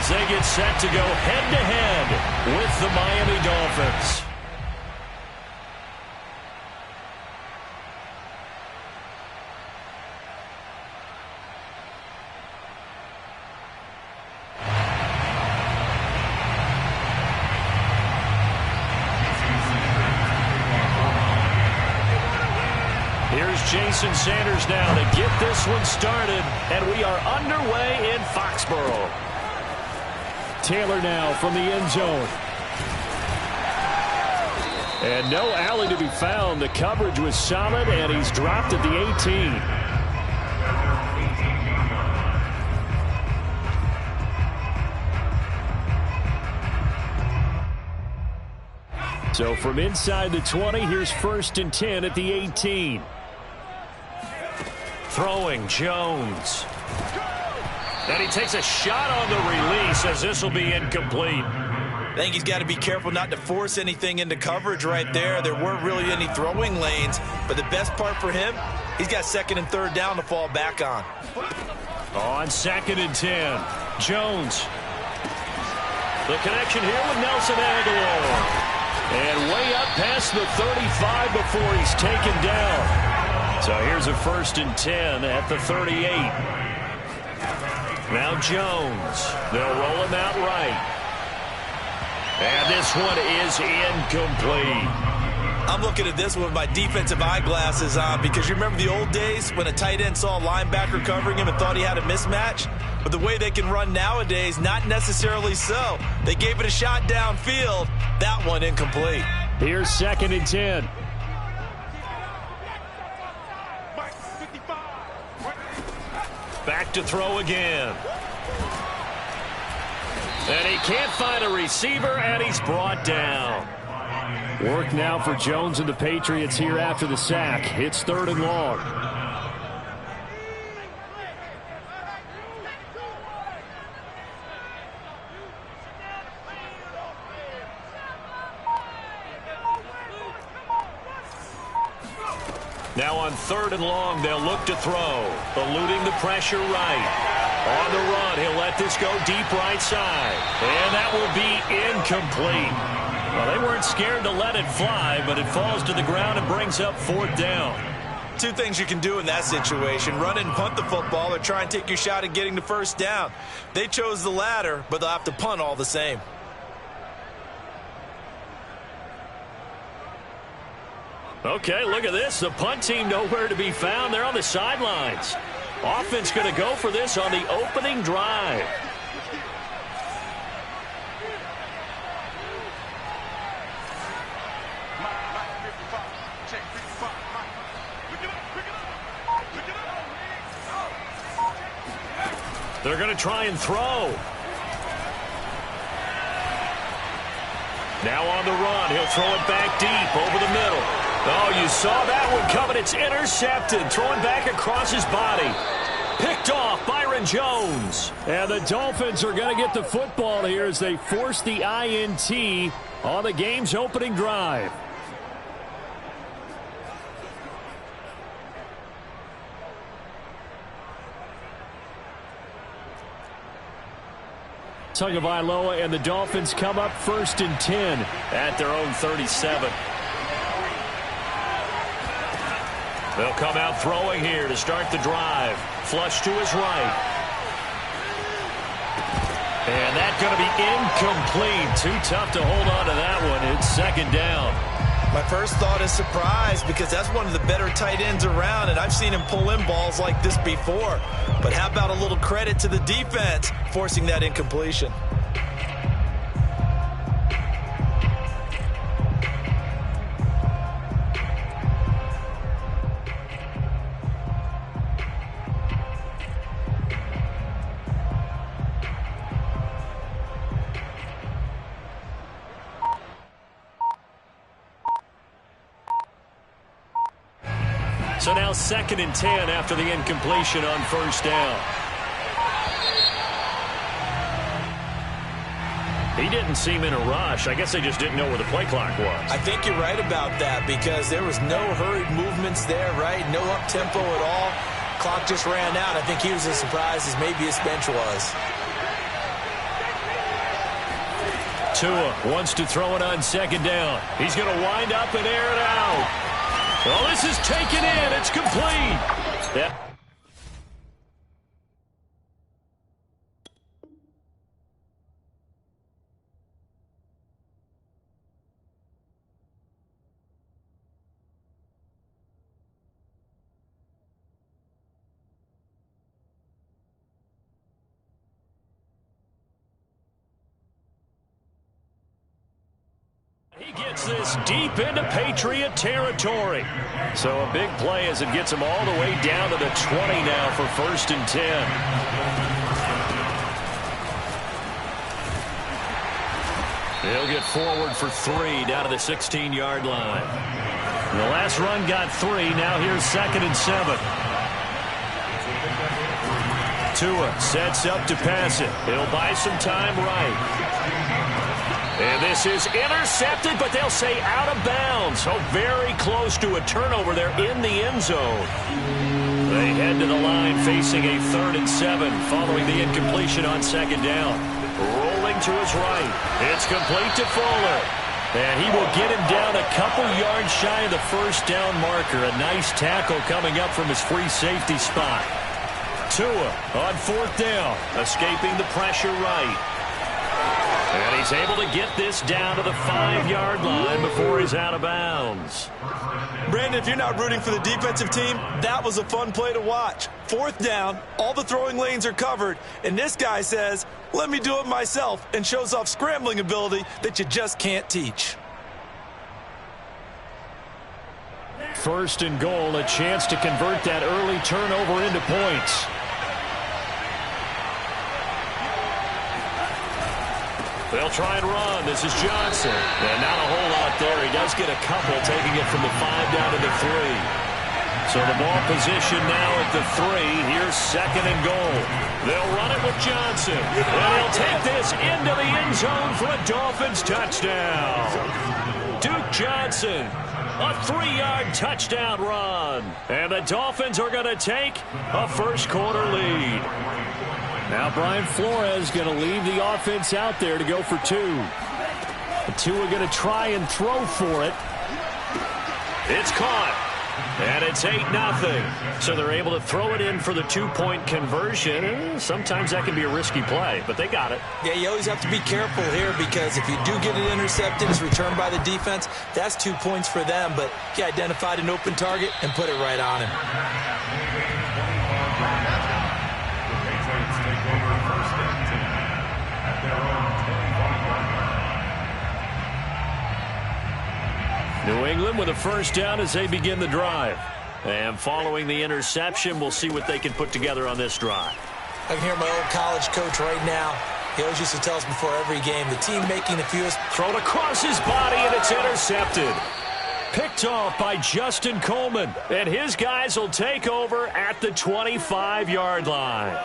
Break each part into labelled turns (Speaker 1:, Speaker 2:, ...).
Speaker 1: as they get set to go head-to-head with the Miami Dolphins. Here's Jason Sanders now to get this one started, and we are underway in Foxborough. Taylor now from the end zone. And no alley to be found. The coverage was solid, and he's dropped at the 18. So from inside the 20, here's 1st and 10 at the 18. Throwing Jones. And he takes a shot on the release as this will be incomplete.
Speaker 2: I think he's got to be careful not to force anything into coverage right there. There weren't really any throwing lanes, but the best part for him, he's got 2nd and 3rd down to fall back on.
Speaker 1: On 2nd and 10, Jones. The connection here with Nelson Aguilar. And way up past the 35 before he's taken down. So here's a 1st and 10 at the 38. Now Jones. They'll roll him out right. And this one is incomplete.
Speaker 2: I'm looking at this one with my defensive eyeglasses on because you remember the old days when a tight end saw a linebacker covering him and thought he had a mismatch? But the way they can run nowadays, not necessarily so. They gave it a shot downfield. That one incomplete.
Speaker 1: Here's 2nd and 10. Back to throw again. And he can't find a receiver, and he's brought down. Work now for Jones and the Patriots here after the sack. It's 3rd and long. Now on 3rd and long, they'll look to throw. Eluding the pressure right. On the run, he'll let this go deep right side. And that will be incomplete. Well, they weren't scared to let it fly, but it falls to the ground and brings up 4th down.
Speaker 2: Two things you can do in that situation. Run and punt the football or try and take your shot at getting the 1st down. They chose the latter, but they'll have to punt all the same.
Speaker 1: Okay, look at this. The punt team nowhere to be found. They're on the sidelines. Offense going to go for this on the opening drive. They're going to try and throw. Now on the run, he'll throw it back deep over the middle. Oh, you saw that one coming. It's intercepted. Throwing back across his body. Picked off Byron Jones. And the Dolphins are going to get the football here as they force the INT on the game's opening drive. Tagovailoa and the Dolphins come up 1st and 10 at their own 37. They'll come out throwing here to start the drive. Flush to his right. And that's going to be incomplete. Too tough to hold on to that one. It's 2nd down.
Speaker 2: My first thought is surprise because that's one of the better tight ends around, and I've seen him pull in balls like this before. But how about a little credit to the defense forcing that incompletion?
Speaker 1: So now 2nd and 10 after the incompletion on 1st down. He didn't seem in a rush. I guess they just didn't know where the play clock was.
Speaker 2: I think you're right about that because there was no hurried movements there, right? No up-tempo at all. Clock just ran out. I think he was as surprised as maybe his bench was.
Speaker 1: Tua wants to throw it on second down. He's going to wind up and air it out. Well, this is taken in. It's complete. Yeah. He gets this deep into Patriot territory. So a big play as it gets him all the way down to the 20 now for 1st and 10. He'll get forward for 3 down to the 16-yard line. The last run got 3. Now here's 2nd and 7. Tua sets up to pass it. He'll buy some time right. And this is intercepted, but they'll say out of bounds. So very close to a turnover there in the end zone. They head to the line facing a 3rd and 7 following the incompletion on 2nd down. Rolling to his right. It's complete to Fuller. And he will get him down a couple yards shy of the 1st down marker. A nice tackle coming up from his free safety spot. Tua on 4th down, escaping the pressure right. And he's able to get this down to the 5-yard line before he's out of bounds.
Speaker 2: Brandon, if you're not rooting for the defensive team, that was a fun play to watch. 4th down, all the throwing lanes are covered, and this guy says, let me do it myself, and shows off scrambling ability that you just can't teach.
Speaker 1: 1st and goal, a chance to convert that early turnover into points. They'll try and run. This is Johnson. And not a whole lot there. He does get a couple, taking it from the 5 down to the 3. So the ball position now at the 3. Here's 2nd and goal. They'll run it with Johnson. And he'll take this into the end zone for a Dolphins touchdown. Duke Johnson, a 3-yard touchdown run. And the Dolphins are going to take a 1st quarter lead. Now Brian Flores going to leave the offense out there to go for 2. The 2 are going to try and throw for it. It's caught. And it's 8-0. So they're able to throw it in for the 2-point conversion. Sometimes that can be a risky play, but they got it.
Speaker 2: Yeah, you always have to be careful here because if you do get it intercepted, it's returned by the defense, that's 2 points for them. But he identified an open target and put it right on him.
Speaker 1: New England with a 1st down as they begin the drive. And following the interception, we'll see what they can put together on this drive.
Speaker 2: I can hear my old college coach right now. He always used to tell us before every game, the team making the fewest.
Speaker 1: Thrown across his body, and it's intercepted. Picked off by Justin Coleman. And his guys will take over at the 25-yard line.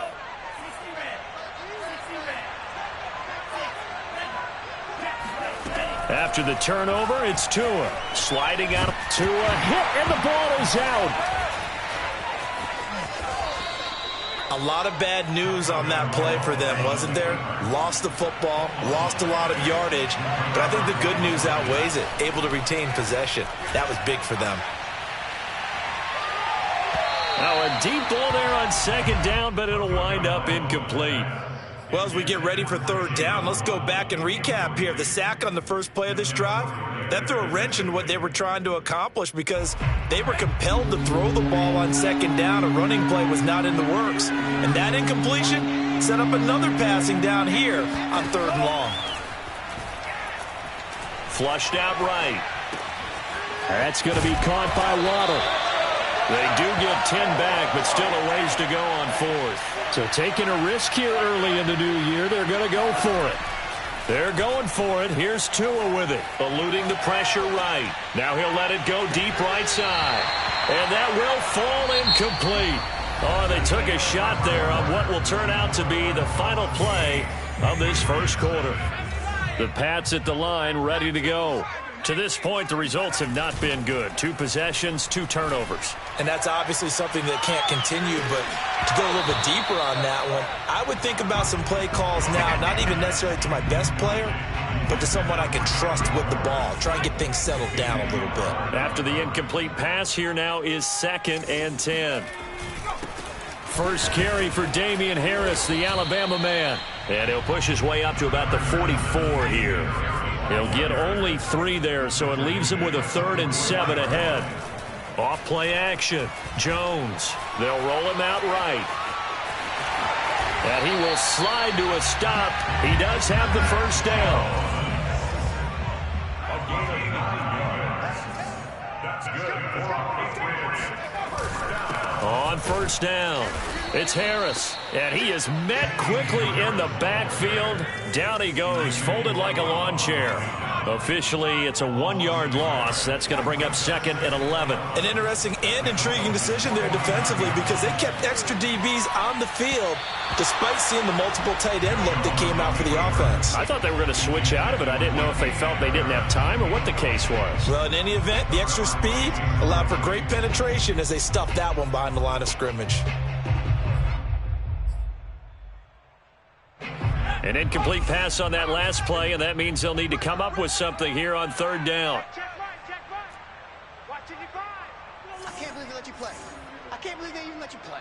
Speaker 1: After the turnover, it's Tua. Sliding out. Tua hit, and the ball is out.
Speaker 2: A lot of bad news on that play for them, wasn't there? Lost the football, lost a lot of yardage, but I think the good news outweighs it. Able to retain possession. That was big for them.
Speaker 1: Now a deep ball there on 2nd down, but it'll wind up incomplete.
Speaker 2: Well, as we get ready for 3rd down, let's go back and recap here. The sack on the first play of this drive, that threw a wrench in what they were trying to accomplish because they were compelled to throw the ball on 2nd down. A running play was not in the works. And that incompletion set up another passing down here on 3rd and long.
Speaker 1: Flushed out right. That's going to be caught by Waddle. They do get 10 back, but still a ways to go on 4th. So taking a risk here early in the new year, they're going to go for it. They're going for it. Here's Tua with it, eluding the pressure right. Now he'll let it go deep right side. And that will fall incomplete. Oh, they took a shot there on what will turn out to be the final play of this 1st quarter. The Pats at the line, ready to go. To this point, the results have not been good. 2 possessions, 2 turnovers.
Speaker 2: and that's obviously something that can't continue. But to go a little bit deeper on that one, I would think about some play calls now, not even necessarily to my best player, but to someone I can trust with the ball. Try and get things settled down a little bit.
Speaker 1: After the incomplete pass, here now is 2nd and 10. First carry for Damian Harris, the Alabama man. And he'll push his way up to about the 44 here. He'll get only 3 there, so it leaves him with a 3rd and 7 ahead. Off play action. Jones. They'll roll him out right. And he will slide to a stop. He does have the first down. On first down, it's Harris, and he is met quickly in the backfield. Down he goes, folded like a lawn chair. Officially, it's a 1-yard loss. That's going to bring up 2nd and 11.
Speaker 2: An interesting and intriguing decision there defensively because they kept extra DBs on the field despite seeing the multiple tight end look that came out for the offense.
Speaker 1: I thought they were going to switch out of it. I didn't know if they felt they didn't have time or what the case was.
Speaker 2: Well, in any event, the extra speed allowed for great penetration as they stuffed that one behind the line of scrimmage.
Speaker 1: An incomplete pass on that last play, and that means they'll need to come up with something here on 3rd down.
Speaker 3: I can't believe they let you play. I can't believe they even let you play.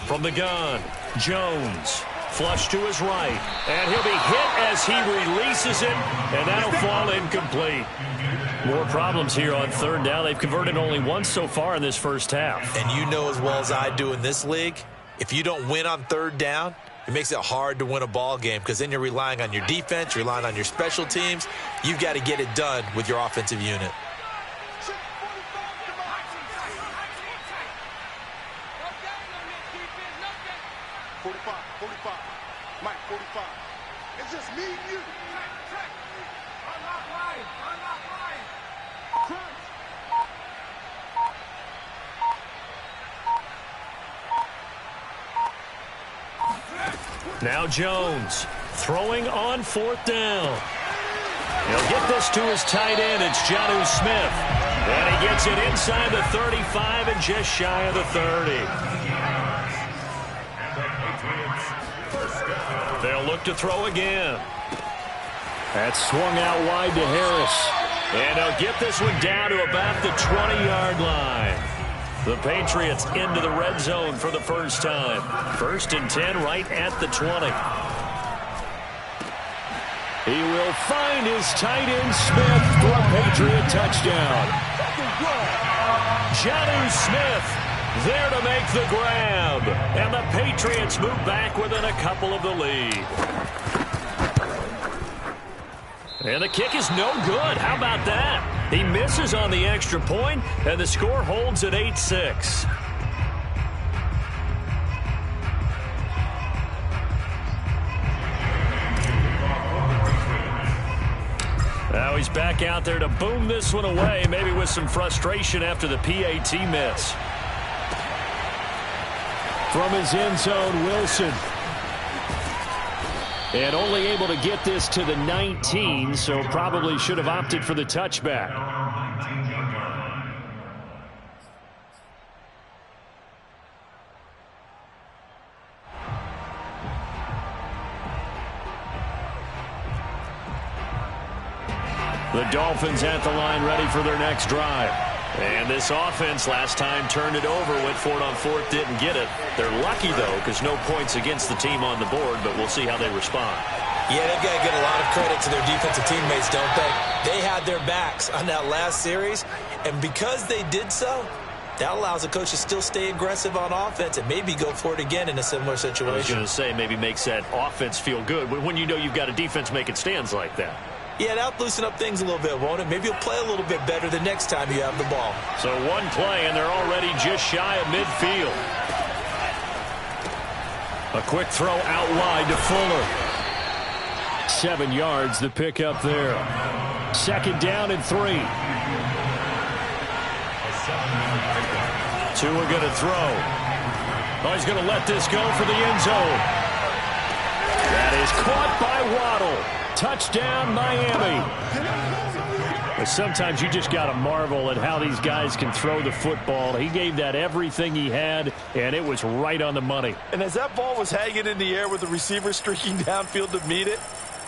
Speaker 1: From the gun, Jones. Flush to his right. And he'll be hit as he releases it, and that'll fall incomplete. More problems here on 3rd down. They've converted only once so far in this first half.
Speaker 2: And you know as well as I do in this league, if you don't win on 3rd down, it makes it hard to win a ball game because then you're relying on your defense, you're relying on your special teams. You've got to get it done with your offensive unit.
Speaker 1: Now Jones throwing on 4th down. He'll get this to his tight end. It's Jonnu Smith. And he gets it inside the 35 and just shy of the 30. They'll look to throw again. That's swung out wide to Harris. And they'll get this one down to about the 20-yard line. The Patriots into the red zone for the first time. 1st and 10 right at the 20. He will find his tight end Smith for a Patriot touchdown. Jonnu Smith there to make the grab. And the Patriots move back within a couple of the lead. And the kick is no good. How about that? He misses on the extra point, and the score holds at 8-6. Now he's back out there to boom this one away, maybe with some frustration after the PAT miss. From his end zone, Wilson. And only able to get this to the 19, so probably should have opted for the touchback. The Dolphins at the line ready for their next drive. And this offense last time turned it over, went for it on 4th, didn't get it. They're lucky, though, because no points against the team on the board, but we'll see how they respond.
Speaker 2: Yeah, they've got to get a lot of credit to their defensive teammates, don't they? They had their backs on that last series, and because they did so, that allows the coach to still stay aggressive on offense and maybe go for it again in a similar situation.
Speaker 1: I was going to say maybe makes that offense feel good when you know you've got a defense making stands like that.
Speaker 2: Yeah, that'll loosen up things a little bit, won't it? Maybe you'll play a little bit better the next time you have the ball.
Speaker 1: So one play, and they're already just shy of midfield. A quick throw out wide to Fuller. 7 yards, the pickup there. 2nd down and 3. Tua going to throw. Oh, he's going to let this go for the end zone. That is caught by Waddle. Touchdown, Miami. But sometimes you just got to marvel at how these guys can throw the football. He gave that everything he had, and it was right on the money.
Speaker 2: And as that ball was hanging in the air with the receiver streaking downfield to meet it,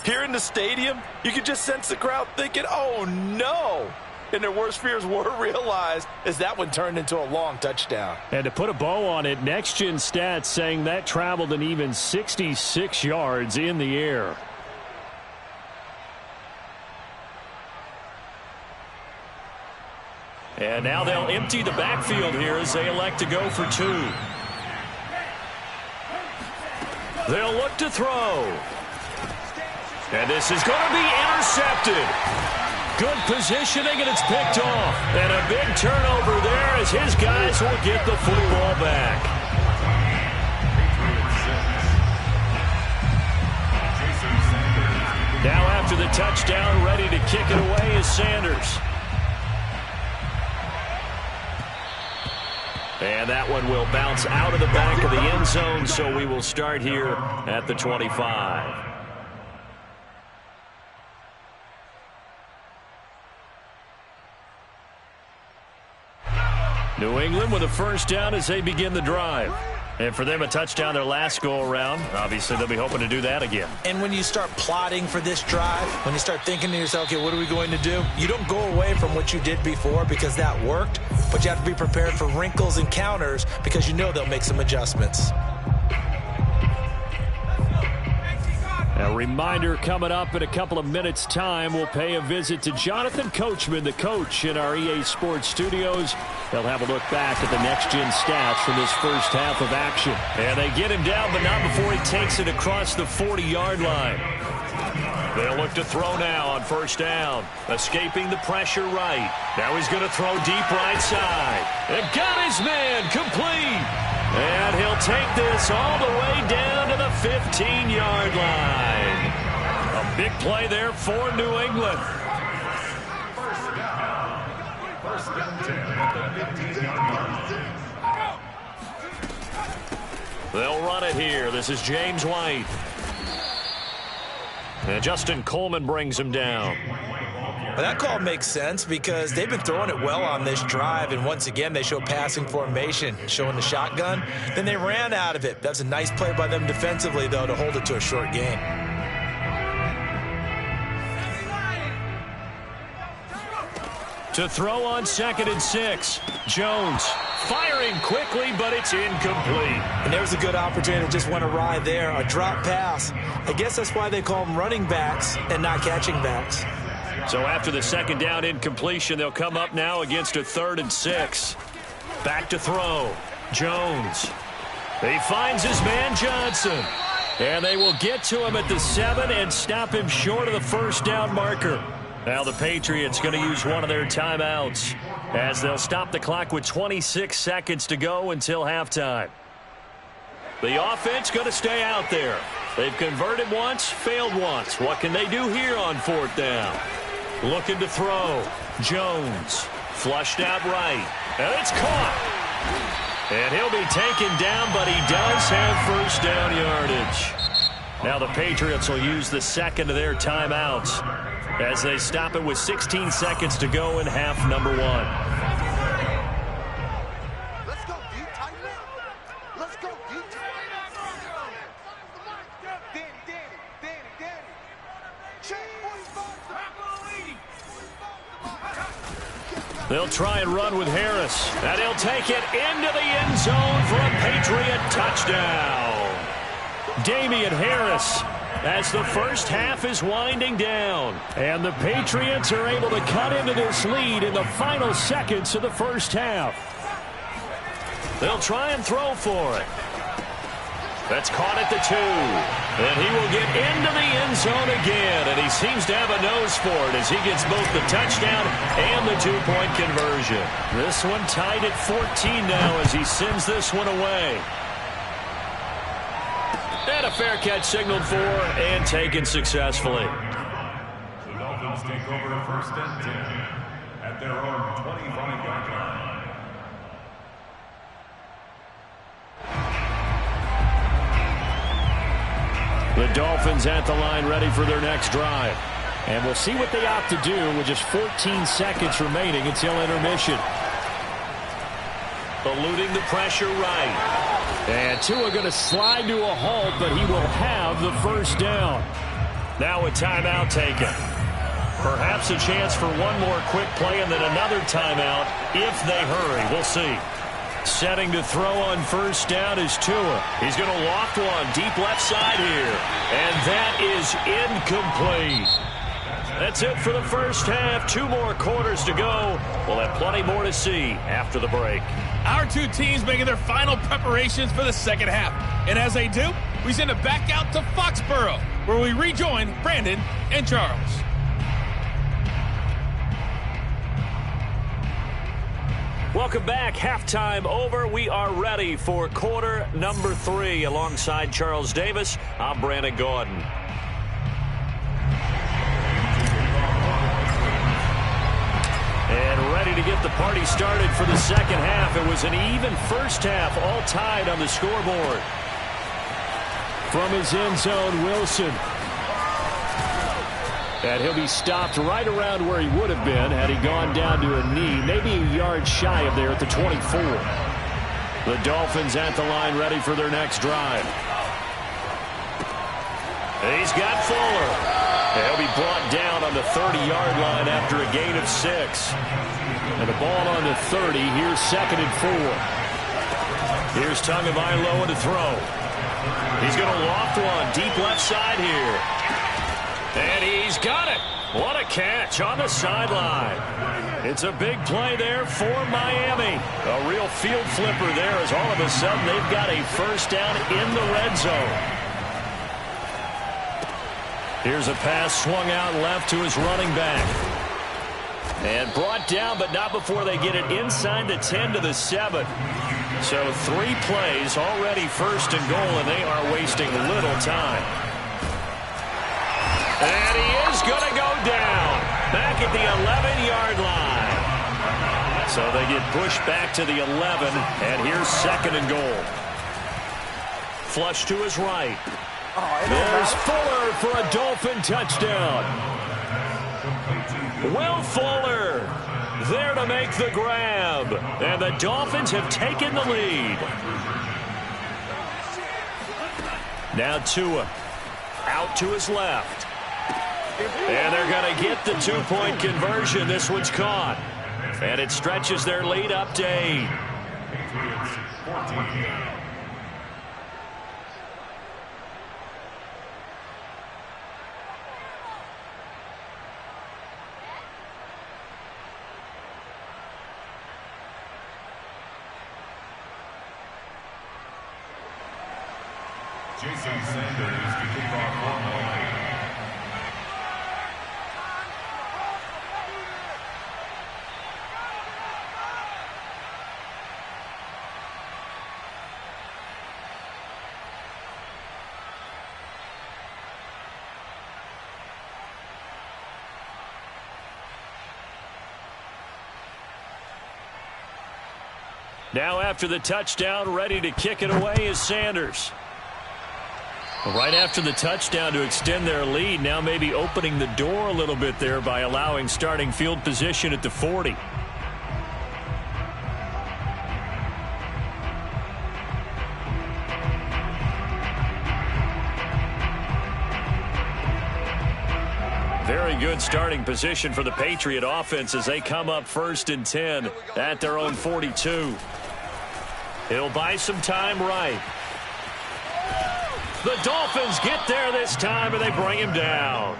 Speaker 2: here in the stadium, you could just sense the crowd thinking, oh, no. And their worst fears were realized as that one turned into a long touchdown.
Speaker 1: And to put a bow on it, Next Gen Stats saying that traveled an even 66 yards in the air. And now they'll empty the backfield here as they elect to go for 2. They'll look to throw. And this is going to be intercepted. Good positioning, and it's picked off. And a big turnover there as his guys will get the football back. Now after the touchdown, ready to kick it away is Sanders. And that one will bounce out of the back of the end zone, so we will start here at the 25. New England with a first down as they begin the drive. And for them, a touchdown their last go-around. Obviously, they'll be hoping to do that again.
Speaker 2: And when you start plotting for this drive, when you start thinking to yourself, okay, what are we going to do? You don't go away from what you did before because that worked, but you have to be prepared for wrinkles and counters because you know they'll make some adjustments.
Speaker 1: A reminder coming up in a couple of minutes' time. We'll pay a visit to Jonathan Coachman, the coach in our EA Sports studios. They'll have a look back at the next-gen stats from this first half of action. And they get him down, but not before he takes it across the 40-yard line. They'll look to throw now on first down. Escaping the pressure right. Now he's going to throw deep right side. And got his man complete. And he'll take this all the way down to the 15-yard line. A big play there for New England. First down 10 at the 15-yard line. They'll run it here. This is James White. And Justin Coleman brings him down.
Speaker 2: Well, that call makes sense because they've been throwing it well on this drive, and once again they show passing formation, showing the shotgun. Then they ran out of it. That's a nice play by them defensively, though, to hold it to a short gain.
Speaker 1: To throw on 2nd and 6. Jones firing quickly, but it's incomplete.
Speaker 2: And there was a good opportunity to just went awry there, a drop pass. I guess that's why they call them running backs and not catching backs.
Speaker 1: So after the second down incompletion, they'll come up now against a 3rd and 6. Back to throw. Jones. He finds his man Johnson. And they will get to him at the 7 and stop him short of the first down marker. Now the Patriots going to use one of their timeouts as they'll stop the clock with 26 seconds to go until halftime. The offense going to stay out there. They've converted once, failed once. What can they do here on 4th down? Looking to throw. Jones. Flushed out right. And it's caught. And he'll be taken down, but he does have first down yardage. Now the Patriots will use the second of their timeouts as they stop it with 16 seconds to go in half number 1.
Speaker 3: Let's go, D. Tighten up. Let's go, D. Danny. Check.
Speaker 1: They'll try and run with Harris. And he'll take it into the end zone for a Patriot touchdown. Damian Harris, as the first half is winding down. And the Patriots are able to cut into this lead in the final seconds of the first half. They'll try and throw for it. That's caught at the 2. And he will get into the end zone again. And he seems to have a nose for it as he gets both the touchdown and the 2-point conversion. This one tied at 14 now as he sends this one away. And a fair catch signaled for and taken successfully.
Speaker 4: The Dolphins take over 1st and 10 at their own 25-yard line.
Speaker 1: The Dolphins at the line ready for their next drive. And we'll see what they opt to do with just 14 seconds remaining until intermission. Eluding the pressure right. And Tua going to slide to a halt, but he will have the first down. Now a timeout taken. Perhaps a chance for one more quick play and then another timeout if they hurry. We'll see. Setting to throw on first down is Tua. He's going to loft one deep left side here. And that is incomplete. That's it for the first half. 2 more quarters to go. We'll have plenty more to see after the break.
Speaker 5: Our two teams making their final preparations for the second half. And as they do, we send it back out to Foxborough, where we rejoin Brandon and Charles.
Speaker 1: Welcome back. Halftime over. We are ready for quarter number 3. Alongside Charles Davis, I'm Brandon Gaudin. And ready to get the party started for the second half. It was an even first half, all tied on the scoreboard. From his end zone, Wilson. And he'll be stopped right around where he would have been had he gone down to a knee, maybe a yard shy of there at the 24. The Dolphins at the line ready for their next drive. He's got Fuller. He'll be brought down on the 30-yard line after a gain of 6. And the ball on the 30. Here's 2nd and 4. Here's Tagovailoa to throw. He's going to loft one deep left side here. And he's got it. What a catch on the sideline. It's a big play there for Miami. A real field flipper there as all of a sudden they've got a first down in the red zone. Here's a pass swung out left to his running back. And brought down, but not before they get it inside the 10 to the 7. So 3 plays already first and goal, and they are wasting little time. And he is going to go down back at the 11-yard line. So they get pushed back to the 11, and here's 2nd and goal. Flush to his right. There's Fuller for a Dolphin touchdown. Will Fuller there to make the grab. And the Dolphins have taken the lead. Now Tua out to his left. And they're going to get the 2-point conversion. This one's caught. And it stretches their lead up to 8.
Speaker 4: Jason Sanders to kick off one more.
Speaker 1: Now after the touchdown, ready to kick it away is Sanders. Right after the touchdown to extend their lead, now maybe opening the door a little bit there by allowing starting field position at the 40. Very good starting position for the Patriot offense as they come up 1st and 10 at their own 42. He'll buy some time right. The Dolphins get there this time, and they bring him down.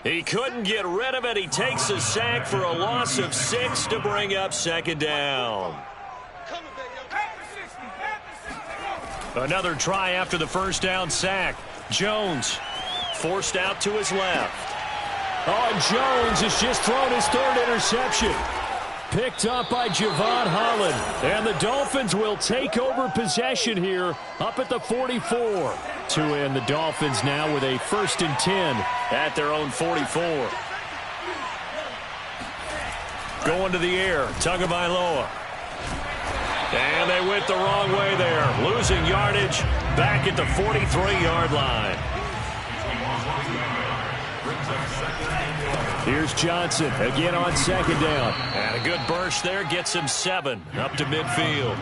Speaker 1: He couldn't get rid of it. He takes a sack for a loss of 6 to bring up 2nd down. Another try after the first down sack. Jones forced out to his left. Oh, Jones has just thrown his 3rd interception. Picked up by Javon Holland. And the Dolphins will take over possession here up at the 44. Tua and the Dolphins now with a 1st and 10 at their own 44. Going to the air, Tagovailoa. And they went the wrong way there. Losing yardage back at the 43-yard line. Here's Johnson again on second down. And a good burst there gets him 7 up to midfield.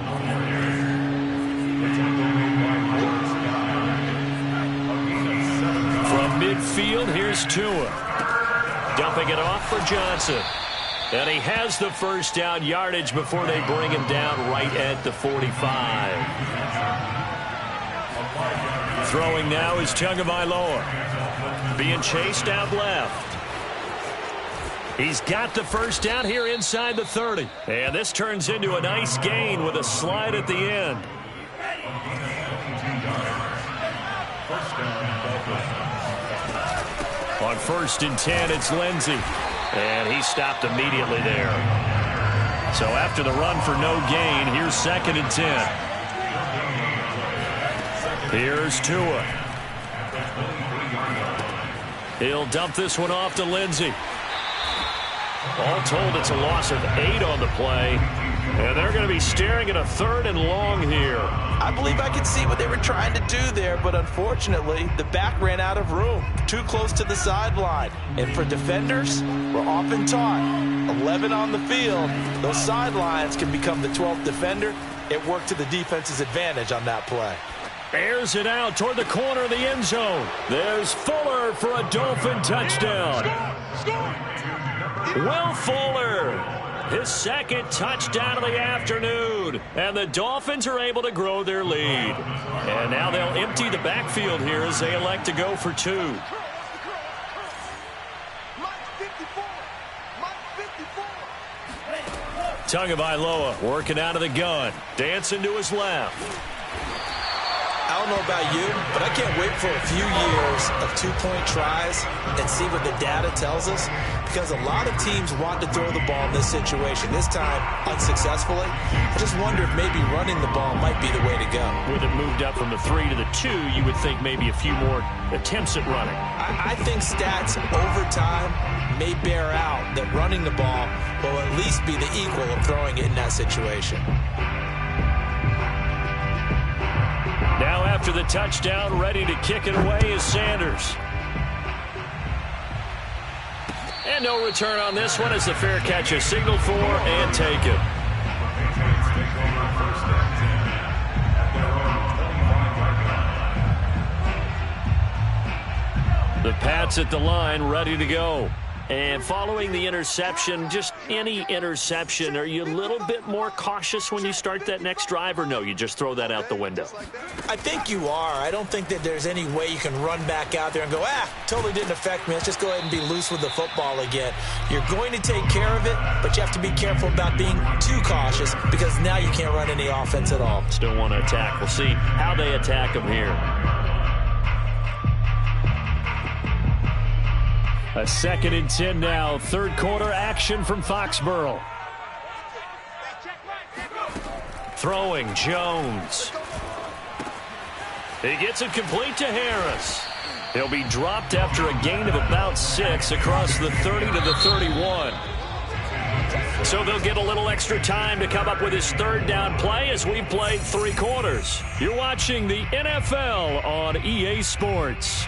Speaker 1: From midfield, here's Tua. Dumping it off for Johnson. And he has the first down yardage before they bring him down right at the 45. Throwing now is Tagovailoa. Being chased out left. He's got the first down here inside the 30. And this turns into a nice gain with a slide at the end. On 1st and 10, it's Lindsey. And he stopped immediately there. So after the run for no gain, here's 2nd and 10. Here's Tua. He'll dump this one off to Lindsey. All told, it's a loss of 8 on the play. And they're going to be staring at a 3rd and long here.
Speaker 2: I believe I could see what they were trying to do there, but unfortunately, the back ran out of room. Too close to the sideline. And for defenders, we're often taught, 11 on the field, those sidelines can become the 12th defender. It worked to the defense's advantage on that play.
Speaker 1: Airs it out toward the corner of the end zone. There's Fuller for a Dolphin touchdown. Will Fuller, his 2nd touchdown of the afternoon. And the Dolphins are able to grow their lead. And now they'll empty the backfield here as they elect to go for 2. Tagovailoa working out of the gun. Dancing to his left.
Speaker 2: I don't know about you, but I can't wait for a few years of 2-point tries and see what the data tells us, because a lot of teams want to throw the ball in this situation. This time, unsuccessfully. I just wonder if maybe running the ball might be the way to go.
Speaker 1: With it moved up from the 3 to the 2, you would think maybe a few more attempts at running.
Speaker 2: I think stats over time may bear out that running the ball will at least be the equal of throwing it in that situation.
Speaker 1: Now after the touchdown, ready to kick it away is Sanders. And no return on this one as the fair catch is signaled for and taken. The Pats at the line, ready to go. And following the interception, just any interception, are you a little bit more cautious when you start that next drive, or no, you just throw that out the window?
Speaker 2: I think you are. I don't think that there's any way you can run back out there and go, totally didn't affect me. Let's just go ahead and be loose with the football again. You're going to take care of it, but you have to be careful about being too cautious, because now you can't run any offense at all.
Speaker 1: Still want to attack. We'll see how they attack them here. A 2nd and 10 now. 3rd quarter action from Foxborough. Throwing Jones. He gets it complete to Harris. He'll be dropped after a gain of about 6 across the 30 to the 31. So they'll get a little extra time to come up with his 3rd down play as we've played 3 quarters. You're watching the NFL on EA Sports.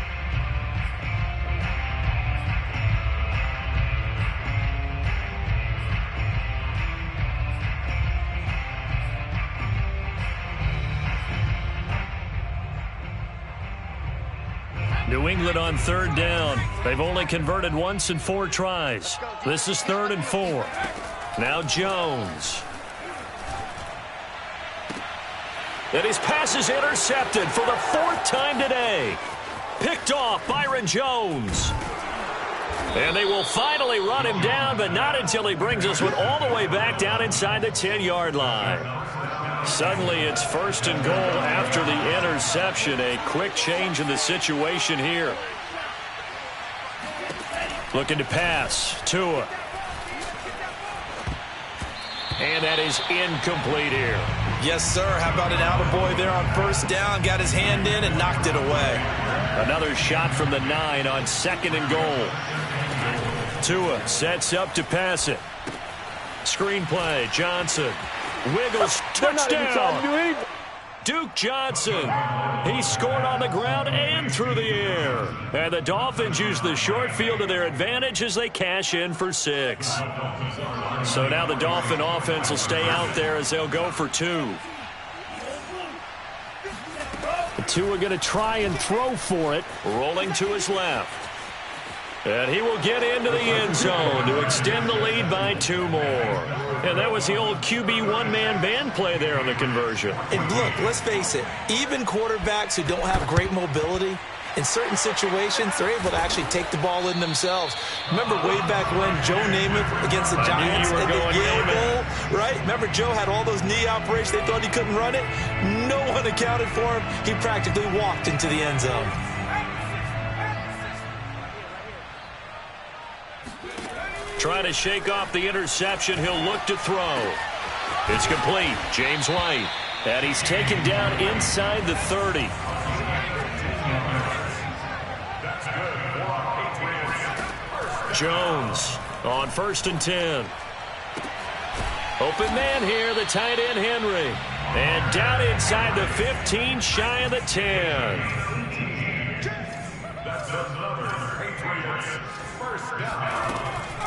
Speaker 1: New England on 3rd down. They've only converted once in 4 tries. This is 3rd and 4. Now Jones. And his pass is intercepted for the 4th time today. Picked off Byron Jones. And they will finally run him down, but not until he brings this one all the way back down inside the 10-yard line. Suddenly it's 1st and goal after the interception. A quick change in the situation here. Looking to pass. Tua. And that is incomplete here.
Speaker 2: Yes, sir. How about an attaboy there on 1st down? Got his hand in and knocked it away.
Speaker 1: Another shot from the 9 on 2nd and goal. Tua sets up to pass it. Screenplay. Johnson. Wiggles. Touchdown. Duke Johnson. He scored on the ground and through the air. And the Dolphins use the short field to their advantage as they cash in for 6. So now the Dolphin offense will stay out there as they'll go for 2. The 2 are going to try and throw for it. Rolling to his left. And he will get into the end zone to extend the lead by 2 more. And that was the old QB one-man band play there on the conversion.
Speaker 2: And look, let's face it, even quarterbacks who don't have great mobility, in certain situations, they're able to actually take the ball in themselves. Remember way back when Joe Namath against the Giants at the Yale Bowl, right? Remember Joe had all those knee operations. They thought he couldn't run it. No one accounted for him. He practically walked into the end zone.
Speaker 1: Trying to shake off the interception. He'll look to throw. It's complete. James White. And he's taken down inside the 30. Jones on 1st and 10. Open man here, the tight end Henry. And down inside the 15, shy of the 10.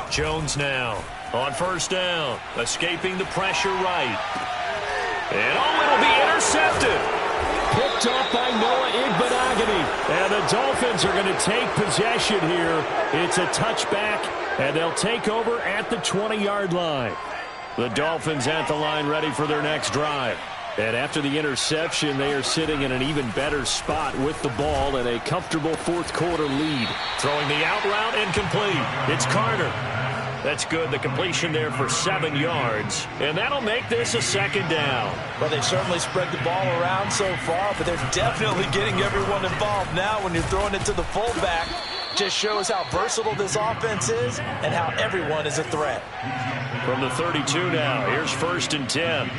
Speaker 1: Jones now on 1st down, escaping the pressure right. And it'll be intercepted. Picked up by Noah Igbenogany. And the Dolphins are going to take possession here. It's a touchback, and they'll take over at the 20-yard line. The Dolphins at the line ready for their next drive. And after the interception, they are sitting in an even better spot with the ball and a comfortable fourth-quarter lead. Throwing the out route incomplete. It's Carter. That's good. The completion there for 7 yards. And that'll make this a 2nd down.
Speaker 2: Well, they've certainly spread the ball around so far, but they're definitely getting everyone involved now when you're throwing it to the fullback. Just shows how versatile this offense is and how everyone is a threat.
Speaker 1: From the 32 now, here's 1st and 10.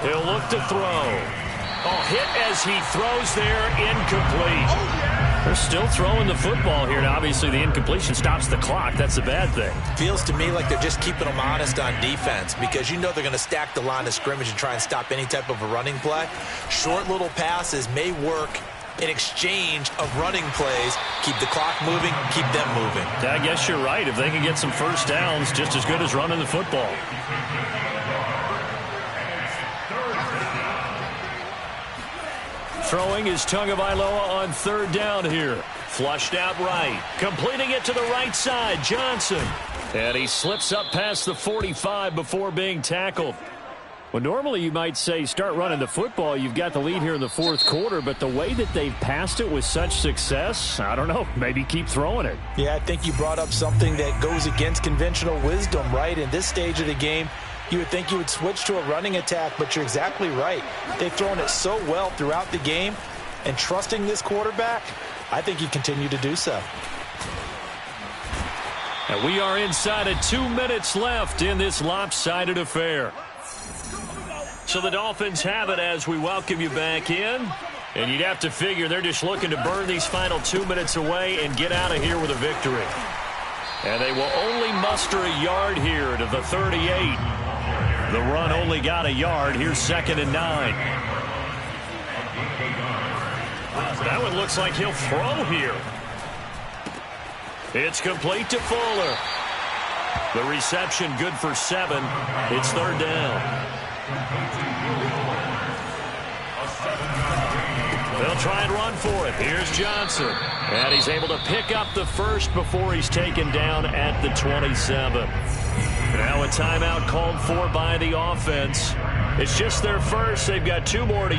Speaker 1: He'll look to throw. Oh, hit as he throws there, incomplete. They're still throwing the football here. Now, obviously, the incompletion stops the clock. That's a bad thing.
Speaker 2: Feels to me like they're just keeping them honest on defense because you know they're going to stack the line of scrimmage and try and stop any type of a running play. Short little passes may work in exchange of running plays. Keep the clock moving, keep them moving.
Speaker 1: I guess you're right. If they can get some first downs, just as good as running the football. Throwing is Tagovailoa on 3rd down here. Flushed out right. Completing it to the right side. Johnson. And he slips up past the 45 before being tackled. Well, normally you might say start running the football. You've got the lead here in the 4th quarter, but the way that they've passed it with such success, I don't know, maybe keep throwing it.
Speaker 2: Yeah, I think you brought up something that goes against conventional wisdom, right? In this stage of the game, you would think you would switch to a running attack, but you're exactly right. They've thrown it so well throughout the game, and trusting this quarterback, I think you continue to do so.
Speaker 1: And we are inside of 2 minutes left in this lopsided affair. So the Dolphins have it as we welcome you back in. And you'd have to figure they're just looking to burn these final 2 minutes away and get out of here with a victory. And they will only muster a yard here to the 38. The run only got a yard. Here's 2nd and 9. That one looks like he'll throw here. It's complete to Fuller. The reception good for 7. It's 3rd down. They'll try and run for it. Here's Johnson. And he's able to pick up the 1st before he's taken down at the 27. Now a timeout called for by the offense. It's just their first. They've got 2 more to